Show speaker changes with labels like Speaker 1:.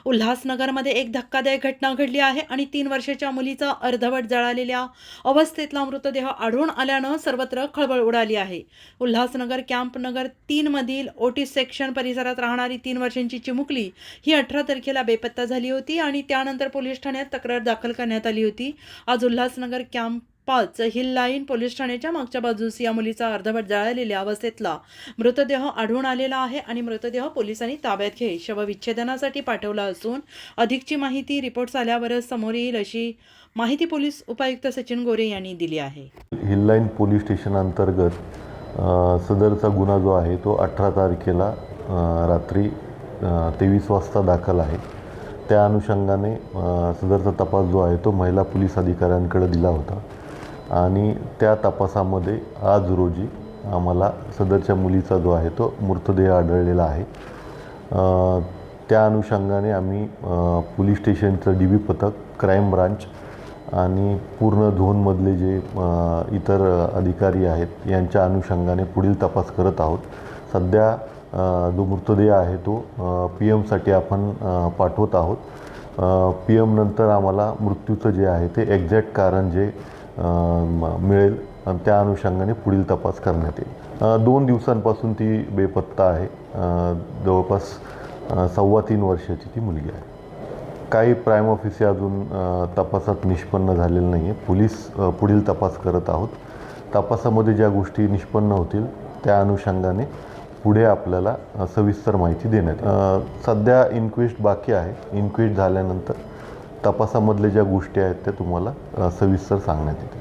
Speaker 1: उल्हासनगरमध्ये एक धक्कादायक घटना घडली आहे आणि 3 वर्षाच्या मुलीचा अर्धवट जळालेल्या अवस्थेतला मृतदेह आढळून आल्यानं सर्वत्र खळबळ उडाली आहे. उल्हासनगर कॅम्प नगर 3 मधील ओटी सेक्शन परिसरात राहणारी 3 वर्षांची चिमुकली ही 18 तारखेला बेपत्ता झाली होती आणि त्यानंतर पोलीस ठाण्यात तक्रार दाखल करण्यात आली होती. आज Ulhasnagar camp 5 hill line police ठाण्याच्या मागच्या बाजूस या मुलीचा अर्धवट जळालेल्या अवस्थेतला मृतदेह आढळून आलेला आहे आणि मृतदेह पोलिसांनी ताब्यात घेत शवविच्छेदनासाठी पाठवला असून अधिकची माहिती रिपोर्ट्स आल्यावरच समोर येईल अशी माहिती पोलीस उपायुक्त सचिन गोरे यांनी दिली आहे.
Speaker 2: हिल लाईन पोलीस स्टेशन अंतर्गत सदरचा गुन्हा जो आहे तो 18 तारखेला रात्री 23 वाजता दाखल आहे. त्या अनुषंगाने सदरचा तपास जो आहे तो महिला पोलीस अधिकाऱ्यांकडे दिला होता आणि त्या तपासामध्ये आज रोजी आम्हाला सदरच्या मुलीचा जो आहे तो मृतदेह आढळलेला आहे. त्या अनुषंगाने आम्ही पोलीस स्टेशनचं DB पथक, क्राईम ब्रांच आणि पूर्ण झोनमधले जे इतर अधिकारी आहेत यांच्या अनुषंगाने पुढील तपास करत आहोत. सध्या जो मृतदेह आहे तो PM साठी आपण पाठवत आहोत. PM नंतर आम्हाला मृत्यूचं जे आहे ते एक्झॅक्ट कारण जे मिळेल आणि त्या अनुषंगाने पुढील तपास करण्यात येईल. 2 दिवसांपासून ती बेपत्ता आहे. जवळपास 3.25 वर्षाची ती मुलगी आहे. काही प्राइम ऑफिसर अजून तपासात निष्पन्न झालेलं नाही आहे. पोलीस पुढील तपास करत आहोत. तपासामध्ये ज्या गोष्टी निष्पन्न होतील त्या अनुषंगाने पुढे आपल्याला सविस्तर माहिती देण्यात सध्या इन्क्वेस्ट बाकी आहे. इन्क्वेस्ट झाल्यानंतर तपासामधले ज्या गोष्टी आहेत त्या तुम्हाला सविस्तर सांगण्यात येतील.